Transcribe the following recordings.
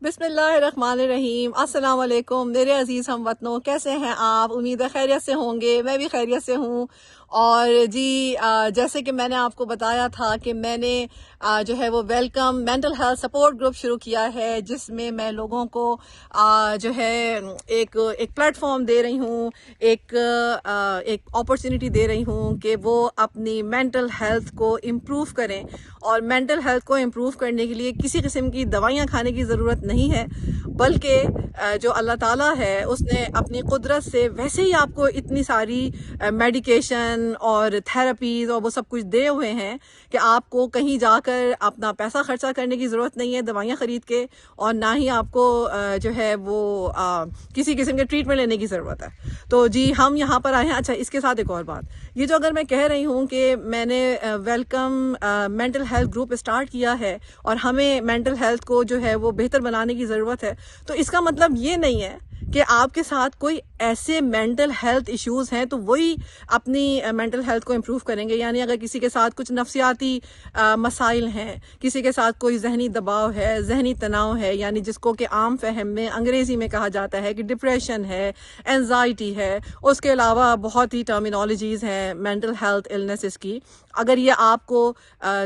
بسم اللہ الرحمن الرحیم۔ السلام علیکم میرے عزیز ہم وطنوں، کیسے ہیں آپ؟ امید ہے خیریت سے ہوں گے، میں بھی خیریت سے ہوں۔ اور جی جیسے کہ میں نے آپ کو بتایا تھا کہ میں نے جو ہے وہ welcome mental health support group شروع کیا ہے، جس میں میں لوگوں کو جو ہے ایک پلیٹ فارم دے رہی ہوں، ایک اپرچونٹی دے رہی ہوں کہ وہ اپنی مینٹل ہیلتھ کو امپروو کریں۔ اور مینٹل ہیلتھ کو امپروو کرنے کے لیے کسی قسم کی دوائیاں کھانے کی ضرورت نہیں ہے، بلکہ جو اللہ تعالیٰ ہے اس نے اپنی قدرت سے ویسے ہی آپ کو اتنی ساری میڈیکیشن اور تھراپیز اور وہ سب کچھ دے ہوئے ہیں کہ آپ کو کہیں جا کر اپنا پیسہ خرچہ کرنے کی ضرورت نہیں ہے دوائیاں خرید کے، اور نہ ہی آپ کو جو ہے وہ کسی قسم کے ٹریٹمنٹ لینے کی ضرورت ہے۔ تو جی ہم یہاں پر آئے ہیں۔ اچھا، اس کے ساتھ ایک اور بات، یہ جو اگر میں کہہ رہی ہوں کہ میں نے welcome mental health group start کیا ہے اور ہمیں مینٹل ہیلتھ کو جو ہے وہ بہتر بنانے کی ضرورت ہے، تو اس کا مطلب یہ نہیں ہے کہ آپ کے ساتھ کوئی ایسے مینٹل ہیلتھ ایشوز ہیں تو وہی اپنی مینٹل ہیلتھ کو امپروو کریں گے۔ یعنی اگر کسی کے ساتھ کچھ نفسیاتی مسائل ہیں، کسی کے ساتھ کوئی ذہنی دباؤ ہے، ذہنی تناؤ ہے، یعنی جس کو کہ عام فہم میں انگریزی میں کہا جاتا ہے کہ ڈپریشن ہے، اینزائٹی ہے، اس کے علاوہ بہت ہی ٹرمینالوجیز ہیں مینٹل ہیلتھ النیسز کی، اگر یہ آپ کو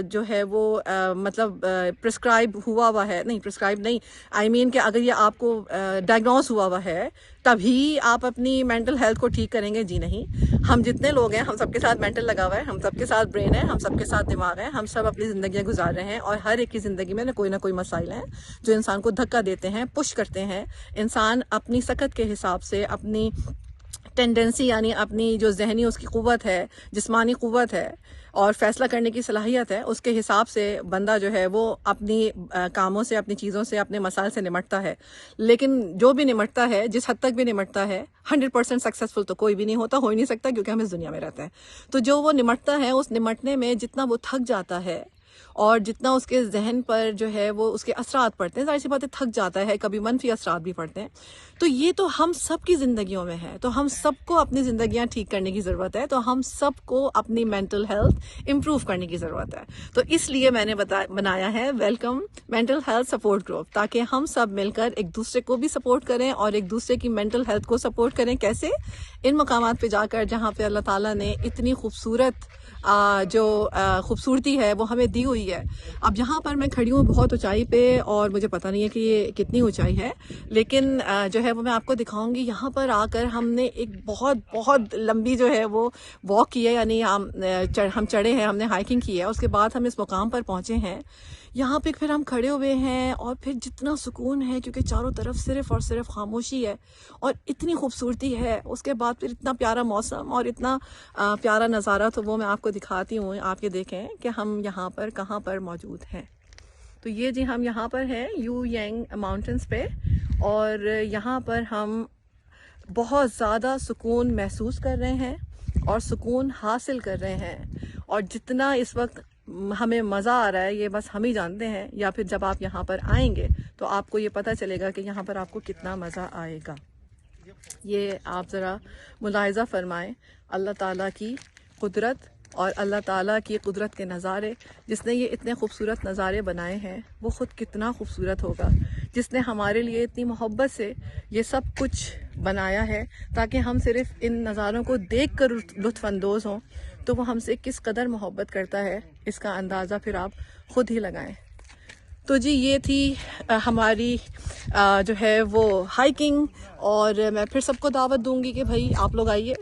جو ہے وہ مطلب پرسکرائب ہوا ہے، نہیں پرسکرائب نہیں، آئی مین کہ اگر یہ آپ کو ڈائگنوز ہوا ہے تبھی آپ اپنی مینٹل ہیلتھ کو ٹھیک کریں گے، جی نہیں۔ ہم جتنے لوگ ہیں، ہم سب کے ساتھ مینٹل لگا ہوا ہے، ہم سب کے ساتھ برین ہے، ہم سب کے ساتھ دماغ ہے، ہم سب اپنی زندگیاں گزار رہے ہیں، اور ہر ایک کی زندگی میں نہ کوئی مسائل ہیں جو انسان کو دھکا دیتے ہیں، پش کرتے ہیں۔ انسان اپنی سکت کے حساب سے، اپنی ٹینڈنسی یعنی اپنی جو ذہنی اس کی قوت ہے، جسمانی قوت ہے اور فیصلہ کرنے کی صلاحیت ہے، اس کے حساب سے بندہ جو ہے وہ اپنی کاموں سے، اپنی چیزوں سے، اپنے مسائل سے نمٹتا ہے۔ لیکن جو بھی نمٹتا ہے، جس حد تک بھی نمٹتا ہے، 100% سکسیسفل تو کوئی بھی نہیں ہوتا، ہو ہی نہیں سکتا، کیونکہ ہم اس دنیا میں رہتے ہیں۔ تو جو وہ نمٹتا ہے، اس نمٹنے میں جتنا وہ تھک جاتا ہے اور جتنا اس کے ذہن پر جو ہے وہ اس کے اثرات پڑتے ہیں، ظاہر سی بات ہے تھک جاتا ہے، کبھی منفی اثرات بھی پڑتے ہیں، تو یہ تو ہم سب کی زندگیوں میں ہے۔ تو ہم سب کو اپنی زندگیاں ٹھیک کرنے کی ضرورت ہے، تو ہم سب کو اپنی مینٹل ہیلتھ امپروو کرنے کی ضرورت ہے۔ تو اس لیے میں نے بنایا ہے welcome mental health support group, تاکہ ہم سب مل کر ایک دوسرے کو بھی سپورٹ کریں اور ایک دوسرے کی مینٹل ہیلتھ کو سپورٹ کریں۔ کیسے؟ ان مقامات پہ جا کر جہاں پہ اللہ تعالیٰ نے اتنی خوبصورت جو خوبصورتی ہے وہ ہمیں دی ہوئی ہے۔ اب جہاں پر میں کھڑی ہوں بہت اونچائی پہ، اور مجھے پتہ نہیں ہے کہ یہ کتنی اونچائی ہے، لیکن جو ہے وہ میں آپ کو دکھاؤں گی۔ یہاں پر آ کر ہم نے ایک بہت لمبی جو ہے وہ واک کی ہے، یعنی ہم چڑھے ہیں، ہم نے ہائکنگ کی ہے، اس کے بعد ہم اس مقام پر پہنچے ہیں۔ یہاں پہ پھر ہم کھڑے ہوئے ہیں، اور پھر جتنا سکون ہے، کیونکہ چاروں طرف صرف اور صرف خاموشی ہے اور اتنی خوبصورتی ہے، اس کے بعد پھر اتنا پیارا موسم اور اتنا پیارا نظارہ، تو وہ میں آپ کو دکھاتی ہوں، آپ یہ دیکھیں کہ ہم یہاں پر کہاں پر موجود ہیں۔ تو یہ جی ہم یہاں پر ہیں یو ینگ ماؤنٹنز پہ، اور یہاں پر ہم بہت زیادہ سکون محسوس کر رہے ہیں اور سکون حاصل کر رہے ہیں، اور جتنا اس وقت ہمیں مزہ آ رہا ہے یہ بس ہم ہی جانتے ہیں، یا پھر جب آپ یہاں پر آئیں گے تو آپ کو یہ پتہ چلے گا کہ یہاں پر آپ کو کتنا مزہ آئے گا۔ یہ آپ ذرا ملاحظہ فرمائیں اللہ تعالیٰ کی قدرت اور اللہ تعالیٰ کی قدرت کے نظارے۔ جس نے یہ اتنے خوبصورت نظارے بنائے ہیں وہ خود کتنا خوبصورت ہوگا، جس نے ہمارے لیے اتنی محبت سے یہ سب کچھ بنایا ہے تاکہ ہم صرف ان نظاروں کو دیکھ کر لطف اندوز ہوں، تو وہ ہم سے کس قدر محبت کرتا ہے، اس کا اندازہ پھر آپ خود ہی لگائیں۔ تو جی یہ تھی ہماری جو ہے وہ ہائکنگ، اور میں پھر سب کو دعوت دوں گی کہ بھائی آپ لوگ آئیے،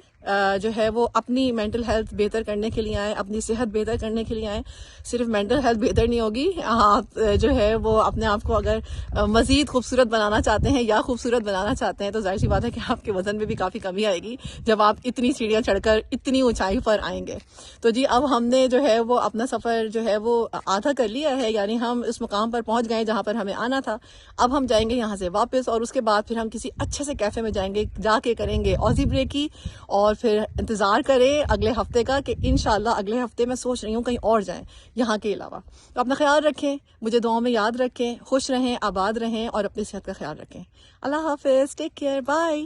جو ہے وہ اپنی مینٹل ہیلتھ بہتر کرنے کے لیے آئیں، اپنی صحت بہتر کرنے کے لیے آئیں۔ صرف مینٹل ہیلتھ بہتر نہیں ہوگی، آپ جو ہے وہ اپنے آپ کو اگر مزید خوبصورت بنانا چاہتے ہیں یا خوبصورت بنانا چاہتے ہیں تو ظاہر سی بات ہے کہ آپ کے وزن میں بھی کافی کمی آئے گی جب آپ اتنی سیڑھیاں چڑھ کر اتنی اونچائی پر آئیں گے۔ تو جی اب ہم نے جو ہے وہ اپنا سفر جو ہے وہ آدھا کر لیا ہے، یعنی ہم اس مقام پر پہنچ گئے جہاں پر ہمیں آنا تھا۔ اب ہم جائیں گے یہاں سے واپس، اور اس کے بعد پھر ہم کسی اچھے سے کیفے میں جائیں گے، جا کے کریں گے اوزی بریک کی، اور پھر انتظار کریں اگلے ہفتے کا کہ انشاءاللہ اگلے ہفتے میں سوچ رہی ہوں کہیں اور جائیں یہاں کے علاوہ۔ تو اپنا خیال رکھیں، مجھے دعاؤں میں یاد رکھیں، خوش رہیں، آباد رہیں، اور اپنی صحت کا خیال رکھیں۔ اللہ حافظ، ٹیک کیئر، بائے۔